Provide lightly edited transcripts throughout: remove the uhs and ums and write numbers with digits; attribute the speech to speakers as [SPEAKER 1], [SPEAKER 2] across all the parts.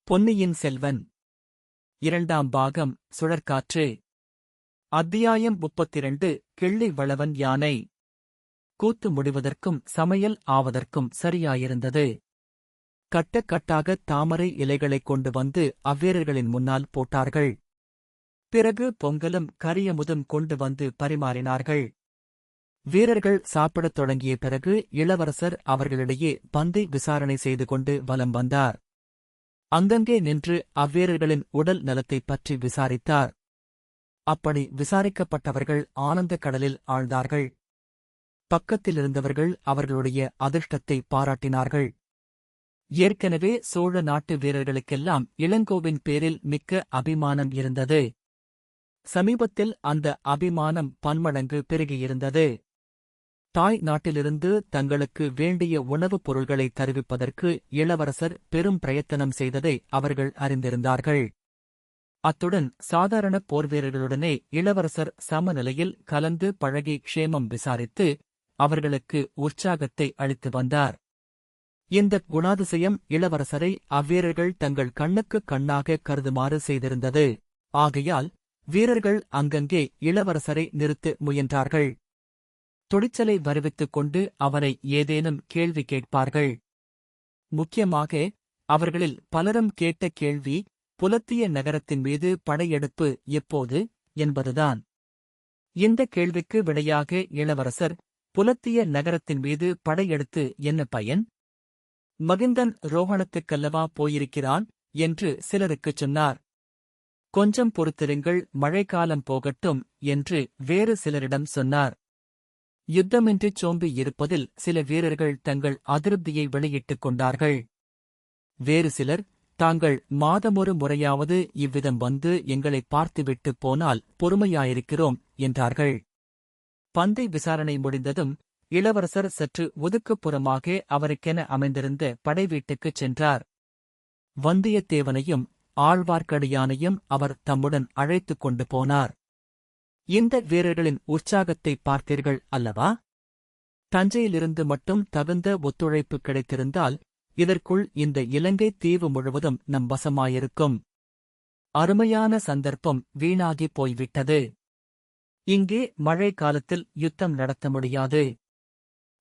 [SPEAKER 1] பொன்னியின் செல்வன் இரண்டாம் பாகம் சுழற்காற்று. அத்தியாயம் 32. கிள்ளி வளவன் யானை. கூத்து முடிவதற்கும் சமையல் ஆவதற்கும் சரியாயிருந்தது. கட்டக்கட்டாக தாமரை இலைகளைக் கொண்டு வந்து அவ்வீரர்களின் முன்னால் போட்டார்கள். பிறகு பொங்கலும் கரியமுதும் கொண்டு வந்து பரிமாறினார்கள். வீரர்கள் சாப்பிடத் தொடங்கிய பிறகு இளவரசர் அவர்களிடையே பந்தை விசாரணை செய்து கொண்டு வலம் வந்தார். அங்கங்கே நின்று அவ்வீரர்களின் உடல் நலத்தைப் பற்றி விசாரித்தார். அப்படி விசாரிக்கப்பட்டவர்கள் ஆனந்தக் கடலில் ஆழ்ந்தார்கள். பக்கத்திலிருந்தவர்கள் அவர்களுடைய அதிர்ஷ்டத்தை பாராட்டினார்கள். ஏற்கனவே சோழ நாட்டு வீரர்களுக்கெல்லாம் இளங்கோவின் பேரில் மிக்க அபிமானம் இருந்தது. சமீபத்தில் அந்த அபிமானம் பன்மடங்கு பெருகியிருந்தது. தாய் நாட்டிலிருந்து தங்களுக்கு வேண்டிய உணவுப் பொருள்களை தருவிப்பதற்கு இளவரசர் பெரும் பிரயத்தனம் செய்ததை அவர்கள் அறிந்திருந்தார்கள். அத்துடன் சாதாரண போர்வீரர்களுடனே இளவரசர் சமநிலையில் கலந்து பழகி க்ஷேமம் விசாரித்து அவர்களுக்கு உற்சாகத்தை அளித்து வந்தார். இந்த குணாதிசயம் இளவரசரை அவ்வீரர்கள் தங்கள் கண்ணுக்குக் கண்ணாக கருதுமாறு செய்திருந்தது. ஆகையால் வீரர்கள் அங்கங்கே இளவரசரை நிறுத்த முயன்றார்கள். துணிச்சலை வருவித்துக் கொண்டு அவரை ஏதேனும் கேள்வி கேட்பார்கள். முக்கியமாக அவர்களில் பலரும் கேட்ட கேள்வி புலத்திய நகரத்தின் மீது படையெடுப்பு எப்போது என்பதுதான். இந்த கேள்விக்கு விடையாக இளவரசர், புலத்திய நகரத்தின் மீது படையெடுத்து என்ன பயன்? மகிந்தன் ரோஹணத்துக்கல்லவா போயிருக்கிறான் என்று சிலருக்குச் சொன்னார். கொஞ்சம் பொறுத்திருங்கள், மழைக்காலம் போகட்டும் என்று வேறு சிலரிடம் சொன்னார். யுத்தமின்றிச் சோம்பி இருப்பதில் சில வீரர்கள் தங்கள் அதிருப்தியை வெளியிட்டுக் கொண்டார்கள். வேறு சிலர், தாங்கள் மாதமொரு முறையாவது இவ்விதம் வந்து எங்களை பார்த்துவிட்டுப் போனால் பொறுமையாயிருக்கிறோம் என்றார்கள். பந்தை விசாரணை முடிந்ததும் இளவரசர் சற்று ஒதுக்குப்புறமாக அவருக்கென அமைந்திருந்த படை வீட்டுக்குச் சென்றார். வந்தியத்தேவனையும் ஆழ்வார்க்கடியானையும் அவர் தம்முடன் அழைத்துக் கொண்டு போனார். இந்த வீரர்களின் உற்சாகத்தை பார்த்தீர்கள் அல்லவா? தஞ்சையிலிருந்து மட்டும் தகுந்த ஒத்துழைப்பு கிடைத்திருந்தால் இதற்குள் இந்த இலங்கை தீவு முழுவதும் நம் வசமாயிருக்கும். அருமையான சந்தர்ப்பம் வீணாகிப் போய்விட்டது. இங்கே மழை காலத்தில் யுத்தம் நடத்த முடியாது.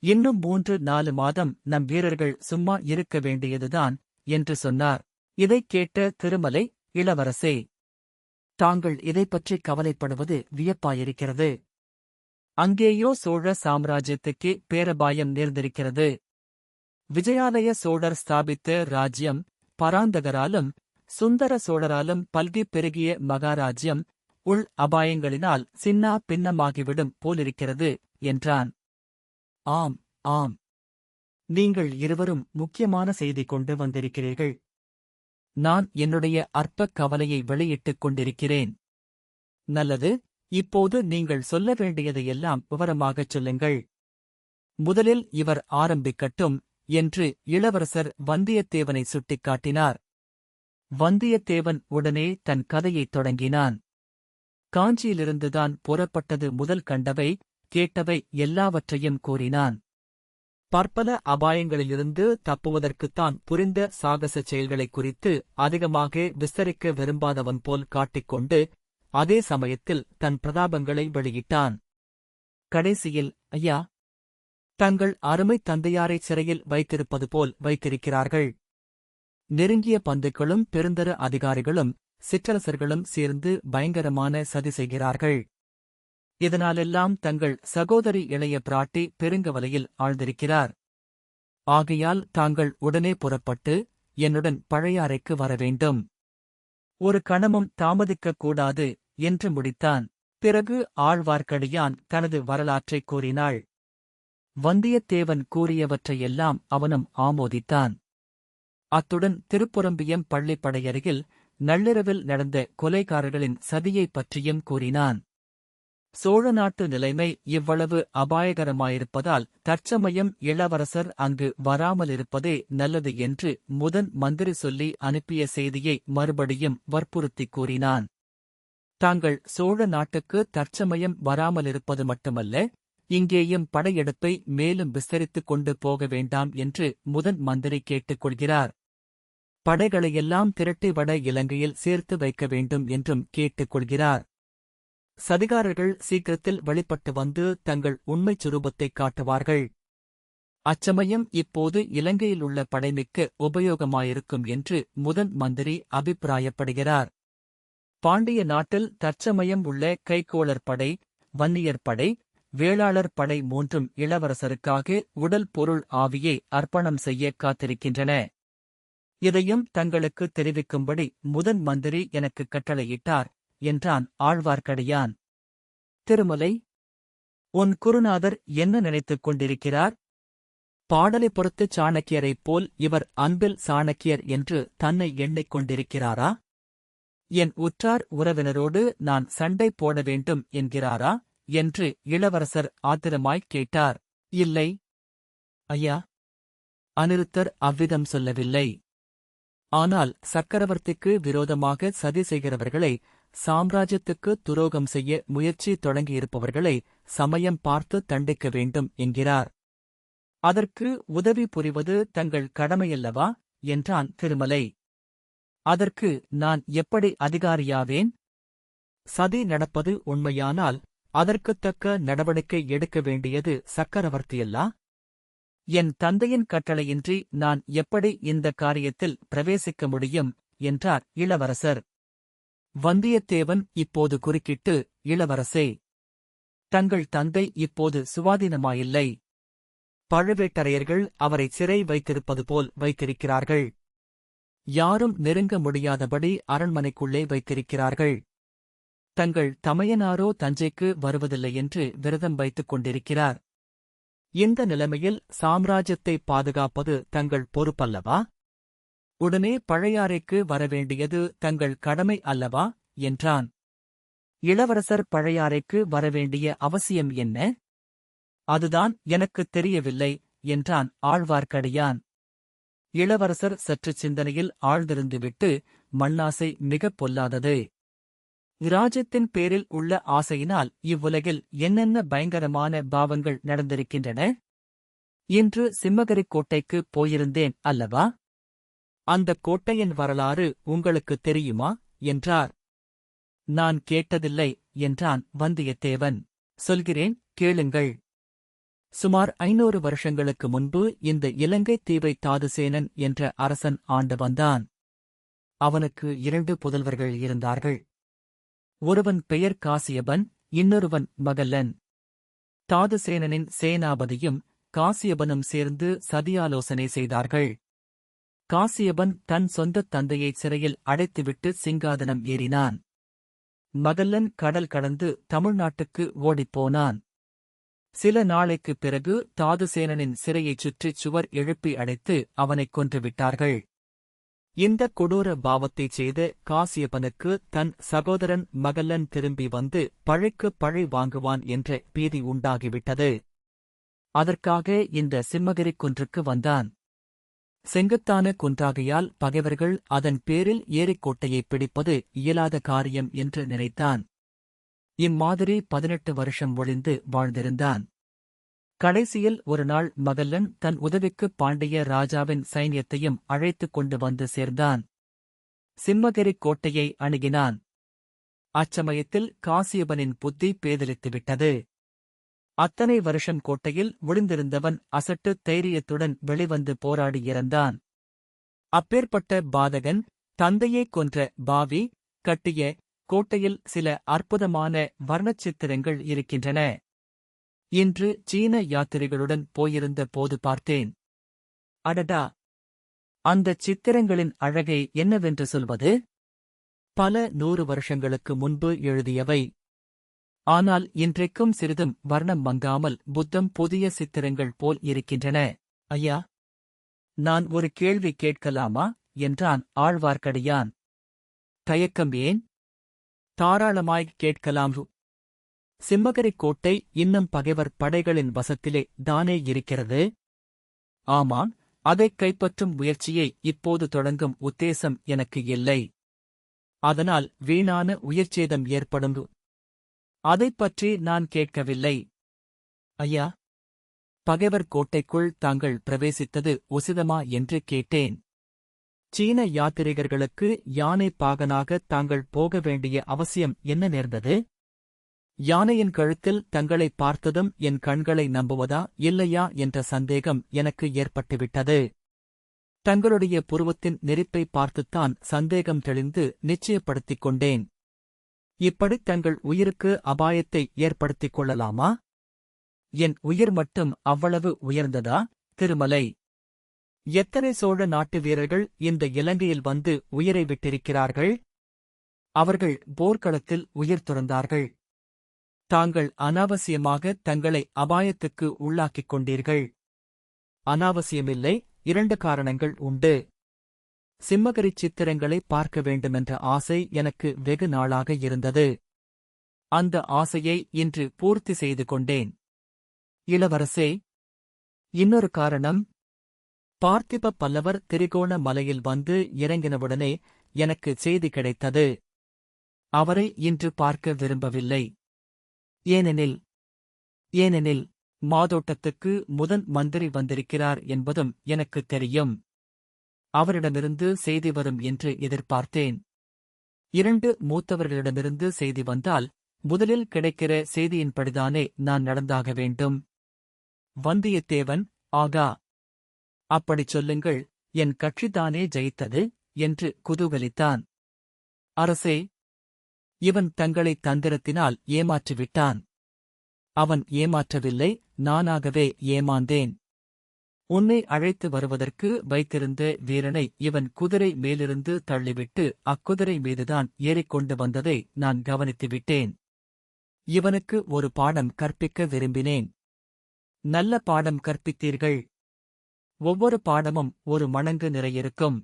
[SPEAKER 1] இன்னும் 3-4 மாதம் நம் வீரர்கள் சும்மா இருக்க வேண்டியதுதான் என்று சொன்னார். இதைக் கேட்ட திருமலை, இளவரசே, தாங்கள் இதைப்பற்றி கவலைப்படுவது வியப்பாயிருக்கிறது. அங்கேயோ சோழ சாம்ராஜ்யத்துக்கே பேரபாயம் நேர்ந்திருக்கிறது. விஜயாலய சோழர் ஸ்தாபித்த ராஜ்யம் பராந்தகராலும் சுந்தர சோழராலும் பல்கி பெருகிய மகாராஜ்யம் உள் அபாயங்களினால் சின்னா பின்னமாகிவிடும் போலிருக்கிறது என்றான். ஆம், ஆம், நீங்கள் இருவரும் முக்கியமான செய்தி கொண்டு வந்திருக்கிறீர்கள். நான் என்னுடைய அற்பக் கவலையை வெளியிட்டுக் கொண்டிருக்கிறேன். நல்லது, இப்போது நீங்கள் சொல்ல வேண்டியதையெல்லாம் விவரமாகச் சொல்லுங்கள். முதலில் இவர் ஆரம்பிக்கட்டும் என்று இளவரசர் வந்தியத்தேவனை சுட்டிக்காட்டினார். வந்தியத்தேவன் உடனே தன் கதையைத் தொடங்கினான். காஞ்சியிலிருந்துதான் புறப்பட்டது முதல் கண்டவை கேட்டவை எல்லாவற்றையும் கூறினான். பற்பல அபாயங்களிலிருந்து தப்புவதற்குத்தான் புரிந்த சாகச செயல்களைக் குறித்து அதிகமாக விஸ்தரிக்க விரும்பாதவன் போல் காட்டிக்கொண்டு அதே சமயத்தில் தன் பிரதாபங்களை வெளியிட்டான். கடைசியில், ஐயா, தங்கள் அருமை தந்தையாரை சிறையில் வைத்திருப்பது போல் வைத்திருக்கிறார்கள். நெருங்கிய பந்துக்களும் பெருந்தர அதிகாரிகளும் சிற்றரசர்களும் சேர்ந்து பயங்கரமான சதி செய்கிறார்கள். இதனாலெல்லாம் தங்கள் சகோதரி இளைய பிராட்டி பெருங்கவலையில் ஆழ்ந்திருக்கிறார். ஆகையால் தாங்கள் உடனே புறப்பட்டு என்னுடன் பழையாறைக்கு வரவேண்டும். ஒரு கணமும் தாமதிக்கக் கூடாது என்று முடித்தான். பிறகு ஆழ்வார்க்கடியான் தனது வரலாற்றைக் கூறினாள். வந்தியத்தேவன் கூறியவற்றையெல்லாம் அவனும் ஆமோதித்தான். அத்துடன் திருப்புரம்பியம் பள்ளிப்படையருகில் நள்ளிரவில் நடந்த கொலைகாரர்களின் சதியைப் பற்றியும் கூறினான். சோழ நாட்டு நிலைமை இவ்வளவு அபாயகரமாயிருப்பதால் தற்சமயம் இளவரசர் அங்கு வராமலிருப்பதே நல்லது என்று முதன் மந்திரி சொல்லி அனுப்பிய செய்தியை மறுபடியும் வற்புறுத்திக் கூறினான். தாங்கள் சோழ நாட்டுக்கு தற்சமயம் வராமலிருப்பது மட்டுமல்ல, இங்கேயும் படையெடுப்பை மேலும் விஸ்தரித்துக் கொண்டு போக வேண்டாம் என்று முதன் மந்திரி கேட்டுக்கொள்கிறார். படைகளையெல்லாம் திரட்டி வட இலங்கையில் சேர்த்து வைக்க வேண்டும் என்றும் கேட்டுக் கொள்கிறார். சதிகாரர்கள் சீக்கிரத்தில் வெளிப்பட்டு வந்து தங்கள் உண்மைச் சுரூபத்தைக் காட்டுவார்கள். அச்சமயம் இப்போது இலங்கையிலுள்ள படைமிக்க உபயோகமாயிருக்கும் என்று முதன் மந்திரி அபிப்பிராயப்படுகிறார். பாண்டிய நாட்டில் தற்சமயம் உள்ள கைக்கோளர் படை, வன்னியர் படை, வேளாளர் படை மூன்றும் இளவரசருக்காக உடல் பொருள் ஆவியை அர்ப்பணம் செய்ய காத்திருக்கின்றன. இதையும் தங்களுக்கு தெரிவிக்கும்படி முதன் மந்திரி எனக்கு கட்டளையிட்டார் என்றான் ஆழ்வார்க்கடியான். திருமலை, உன் குருநாதர் என்ன நினைத்துக் கொண்டிருக்கிறார்? பாடலிபுரத்துச் சாணக்கியரைப் போல் இவர் அன்பில் சாணக்கியர் என்று தன்னை எண்ணிக் கொண்டிருக்கிறாரா? என் உற்றார் உறவினரோடு நான் சண்டை போட வேண்டும் என்கிறாரா என்று இளவரசர் ஆத்திரமாய்க் கேட்டார். இல்லை ஐயா, அநிருத்தர் அவ்விதம் சொல்லவில்லை. ஆனால் சக்கரவர்த்திக்கு விரோதமாக சதி செய்கிறவர்களை, சாம்ராஜ்யத்துக்கு துரோகம் செய்ய முயற்சி தொடங்கியிருப்பவர்களை சமயம் பார்த்து தண்டிக்க வேண்டும் என்கிறார். அதற்கு உதவி புரிவது தங்கள் கடமையல்லவா என்றான் திருமலை. அதற்கு நான் எப்படி அதிகாரியாவேன்? சதி நடப்பது உண்மையானால் அதற்குத் தக்க நடவடிக்கை எடுக்க வேண்டியது சக்கரவர்த்தியல்லா? என் தந்தையின் கட்டளையின்றி நான் எப்படி இந்த காரியத்தில் பிரவேசிக்க முடியும் என்றார் இளவரசர். வந்தியத்தேவன் இப்போது குறுக்கிட்டு, இளவரசே, தங்கள் தந்தை இப்போது சுவாதீனமாயில்லை. பழுவேட்டரையர்கள் அவரை சிறை வைத்திருப்பது போல் வைத்திருக்கிறார்கள். யாரும் நெருங்க முடியாதபடி அரண்மனைக்குள்ளே வைத்திருக்கிறார்கள். தங்கள் தமையனாரோ தஞ்சைக்கு வருவதில்லை என்று விரதம் வைத்துக் கொண்டிருக்கிறார். இந்த நிலைமையில் சாம்ராஜ்யத்தை பாதுகாப்பது தங்கள் பொறுப்பல்லவா? உடனே பழையாறைக்கு வரவேண்டியது தங்கள் கடமை அல்லவா என்றான். இளவரசர் பழையாறைக்கு வரவேண்டிய அவசியம் என்ன? அதுதான் எனக்குத் தெரியவில்லை என்றான் ஆழ்வார்க்கடியான். இளவரசர் சற்று சிந்தனையில் ஆழ்ந்திருந்துவிட்டு, மண்ணாசை மிகப் பொல்லாதது. இராஜ்யத்தின் பேரில் உள்ள ஆசையினால் இவ்வுலகில் என்னென்ன பயங்கரமான பாவங்கள் நடந்திருக்கின்றன. இன்று சிம்மகிரிக் கோட்டைக்குப் போயிருந்தேன் அல்லவா? அந்தக் கோட்டையின் வரலாறு உங்களுக்குத் தெரியுமா என்றார். நான் கேட்டதில்லை என்றான் வந்தியத்தேவன். சொல்கிறேன், கேளுங்கள். சுமார் 500 வருஷங்களுக்கு முன்பு இந்த இலங்கைத் தீவை தாதுசேனன் என்ற அரசன் ஆண்டு வந்தான். அவனுக்கு 2 புதல்வர்கள் இருந்தார்கள். ஒருவன் பெயர் காசியபன், இன்னொருவன் மகல்லன். தாதுசேனனின் சேனாபதியும் காசியபனும் சேர்ந்து சதியாலோசனை செய்தார்கள். காசியபன் தன் சொந்தத் தந்தையை சிறையில் அடைத்துவிட்டு சிங்காதனம் ஏறினான். மகல்லன் கடல் கடந்து தமிழ்நாட்டுக்கு ஓடிப்போனான். சில நாளைக்குப் பிறகு தாதுசேனனின் சிறையைச் சுற்றிச் சுவர் எழுப்பி அடைத்து அவனைக் கொன்றுவிட்டார்கள். இந்தக் கொடூர பாவத்தைச் செய்த காசியபனுக்கு தன் சகோதரன் மகல்லன் திரும்பி வந்து பழிக்குப் பழி வாங்குவான் என்ற பீதி உண்டாகிவிட்டது. அதற்காக இந்த சிம்மகிரிக் குன்றுக்கு வந்தான். செங்குத்தான குன்றாகையால் பகைவர்கள் அதன் பேரில் ஏரிக்கோட்டையைப் பிடிப்பது இயலாத காரியம் என்று நினைத்தான். இம்மாதிரி 18 வருஷம் ஒளிந்து வாழ்ந்திருந்தான். கடைசியில் ஒருநாள் மகல்லன் தன் உதவிக்குப் பாண்டிய ராஜாவின் சைன்யத்தையும் அழைத்துக் கொண்டு வந்து சேர்ந்தான். சிம்மகிரிக் கோட்டையை அணுகினான். அச்சமயத்தில் காசியபனின் புத்தி பேதலித்துவிட்டது. அத்தனை வருஷம் கோட்டையில் ஒளிந்திருந்தவன் அசட்டு தைரியத்துடன் வெளிவந்து போராடி இறந்தான். அப்பேற்பட்ட பாதகன், தந்தையைக் கொன்ற பாவி, கட்டிய கோட்டையில் சில அற்புதமான வர்ணச்சித்திரங்கள் இருக்கின்றன. இன்று சீன யாத்திரிகளுடன் போயிருந்த போது பார்த்தேன். அடடா! அந்தச் சித்திரங்களின் அழகை என்னவென்று சொல்வது? பல 100 வருஷங்களுக்கு முன்பு எழுதியவை. ஆனால் இன்றைக்கும் சிறிதும் வர்ணம் மங்காமல் புத்தம் புதிய சித்திரங்கள் போல் இருக்கின்றன. ஐயா, நான் ஒரு கேள்வி கேட்கலாமா என்றான் ஆழ்வார்க்கடியான். தயக்கம் ஏன்? தாராளமாய்க் கேட்கலாம். சிம்மகிரிக் கோட்டை இன்னும் பகைவர் படைகளின் வசத்திலே தானே இருக்கிறது? ஆமாம், அதைக் கைப்பற்றும் முயற்சியை இப்போது தொடங்கும் உத்தேசம் எனக்கு இல்லை. அதனால் வீணான உயிர்ச்சேதம் ஏற்படும். அதைப் பற்றி நான் கேட்கவில்லை. ஐயா, பகைவர் கோட்டைக்குள் தாங்கள் பிரவேசித்தது உசிதமா என்று கேட்டேன். சீன யாத்திரிகர்களுக்கு யானை பாகனாக தாங்கள் போக வேண்டிய அவசியம் என்ன நேர்ந்தது? யானையின் கழுத்தில் தங்களை பார்த்ததும் என் கண்களை நம்புவதா இல்லையா என்ற சந்தேகம் எனக்கு ஏற்பட்டுவிட்டது. தங்களுடைய புருவத்தின் நெறிப்பை பார்த்துத்தான் சந்தேகம் தெளிந்து நிச்சயப்படுத்திக் கொண்டேன். இப்படி தங்கள் உயிருக்கு அபாயத்தை ஏற்படுத்திக் கொள்ளலாமா? என் உயிர் மட்டும் அவ்வளவு உயர்ந்ததா, திருமலை? எத்தனை சோழ நாட்டு வீரர்கள் இந்த இலங்கையில் வந்து உயிரை விட்டிருக்கிறார்கள்? அவர்கள் போர்க்களத்தில் உயிர் துறந்தார்கள். தாங்கள் அனாவசியமாக தங்களை அபாயத்துக்கு உள்ளாக்கிக் கொண்டீர்கள். அனாவசியமில்லை, 2 காரணங்கள் உண்டு. சிம்மகரி சித்திரங்களை பார்க்க வேண்டுமென்ற ஆசை எனக்கு வெகு நாளாக இருந்தது. அந்த ஆசையை இன்று பூர்த்தி செய்து கொண்டேன். இளவரசே, இன்னொரு காரணம். பார்த்திப பல்லவர் திரிகோண மலையில் வந்து இறங்கினவுடனே எனக்கு செய்தி கிடைத்தது. அவரை இன்று பார்க்க விரும்பவில்லை. ஏனெனில் மாதோட்டத்துக்கு முதன் மந்திரி வந்திருக்கிறார் என்பதும் எனக்குத் தெரியும். அவரிடமிருந்து செய்தி வரும் என்று எதிர்பார்த்தேன். 2 மூத்தவர்களிடமிருந்து செய்தி வந்தால் முதலில் கிடைக்கிற செய்தியின்படிதானே நான் நடந்தாக வேண்டும். வந்தியத்தேவன், ஆகா, அப்படிச் சொல்லுங்கள், என் கட்சிதானே ஜெயித்தது என்று குதூகலித்தான். அரசே, இவன் தங்களை தந்திரத்தினால் ஏமாற்றிவிட்டான். அவன் ஏமாற்றவில்லை, நானாகவே ஏமாந்தேன். உன்னை அழைத்து வருவதற்கு வைத்திருந்த வீரனை இவன் குதிரை மேலிருந்து தள்ளிவிட்டு அக்குதிரை மீதுதான் ஏறிக்கொண்டு வந்ததை நான் கவனித்துவிட்டேன். இவனுக்கு ஒரு பாடம் கற்பிக்க விரும்பினேன். நல்ல பாடம் கற்பித்தீர்கள். ஒவ்வொரு பாடமும் ஒரு மடங்கு நிறையிருக்கும்.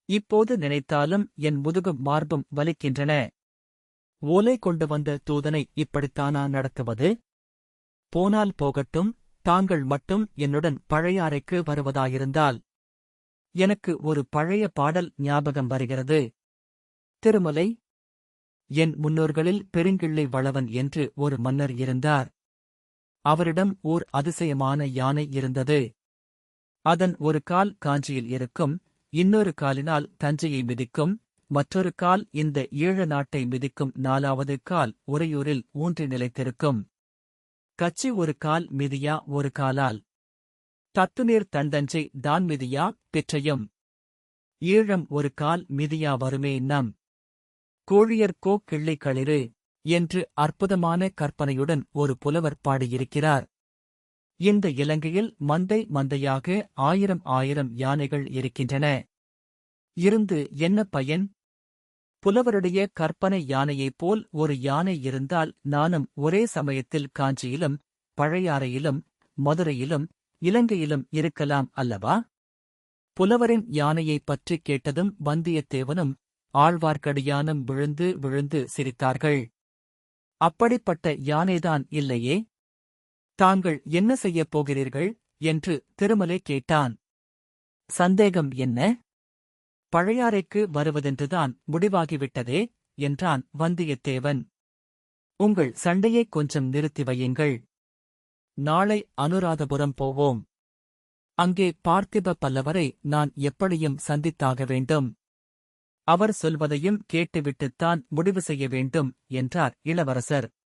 [SPEAKER 1] இப்போது நினைத்தாலும் என் முதுகும் மார்பும் வலிக்கின்றன. ஓலை கொண்டு வந்த தூதனை இப்படித்தானா நடத்துவது? போனால் போகட்டும், தாங்கள் மட்டும் என்னுடன் பழையாறைக்கு வருவதாயிருந்தால். எனக்கு ஒரு பழைய பாடல் ஞாபகம் வருகிறது. திருமலை, என் முன்னோர்களில் பெருங்கிள்ளை வளவன் என்று ஒரு மன்னர் இருந்தார். அவரிடம் ஓர் அதிசயமான யானை இருந்தது. அதன் ஒரு கால் காஞ்சியில் இருக்கும், இன்னொரு காலினால் தஞ்சையை மிதிக்கும், மற்றொரு கால் இந்த ஈழ நாட்டை மிதிக்கும், 4வது கால் உறையூரில் ஊன்றி நிலைத்திருக்கும். கச்சி ஒரு கால் மிதியா ஒரு காலால். தத்துநீர் தண்டஞ்சை தான் மிதியா பெற்றையும். ஈழம் ஒரு கால் மிதியா வருமே நம் கோழியர்கோ கிள்ளை களிறு என்று அற்புதமான கற்பனையுடன் ஒரு புலவர் பாடியிருக்கிறார். இந்த இலங்கையில் மந்தை மந்தையாக 1000 யானைகள் இருக்கின்றன. இருந்து என்ன பயன்? புலவருடைய கற்பனை யானையைப் போல் ஒரு யானை இருந்தால் நானும் ஒரே சமயத்தில் காஞ்சியிலும் பழையாறையிலும் மதுரையிலும் இலங்கையிலும் இருக்கலாம் அல்லவா? புலவரின் யானையைப் பற்றிக் கேட்டதும் வந்தியத்தேவனும் ஆழ்வார்க்கடியானும் விழுந்து விழுந்து சிரித்தார்கள். அப்படிப்பட்ட யானைதான் இல்லையே. தாங்கள் என்ன செய்யப் போகிறீர்கள் என்று திருமலை கேட்டான். சந்தேகம் என்ன? பழையாறைக்கு வருவதென்றுதான் முடிவாகிவிட்டதே என்றான் வந்தியத்தேவன். உங்கள் சண்டையை கொஞ்சம் நிறுத்தி வையுங்கள். நாளை அனுராதபுரம் போவோம். அங்கே பார்த்திப பல்லவரை நான் எப்படியும் சந்தித்தாக வேண்டும். அவர் சொல்வதையும் கேட்டுவிட்டுத்தான் முடிவு செய்ய வேண்டும் என்றார் இளவரசர்.